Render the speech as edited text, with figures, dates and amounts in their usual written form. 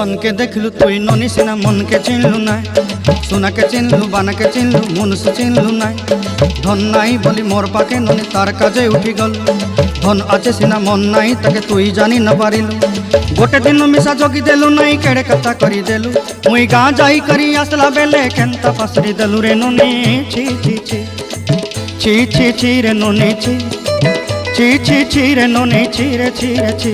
জনকে দেখলু তুই ননি সিনা মনকে চিনলু না, সোনাকে চিনলু বানাকে চিনলু মনুষ চিনলু না। ধন নাই বলি মোর পাকে ননি তার কাজে উঠি গল, ধন আছে সিনা মন নাই তাকে তুই জানি না পারিলু। গোটে দিন মিশা জগি দেলু নাই কেড়ে কথা করি দেলু, মুই গাঁ যাই করি আসলা বেলে কেনতা পাসরি দেলু রে ননি। ছি ছি ছি ছি ছি ছি রে ননি ছি ছি ছি ছি রে ননি ছি রে ছি রে ছি।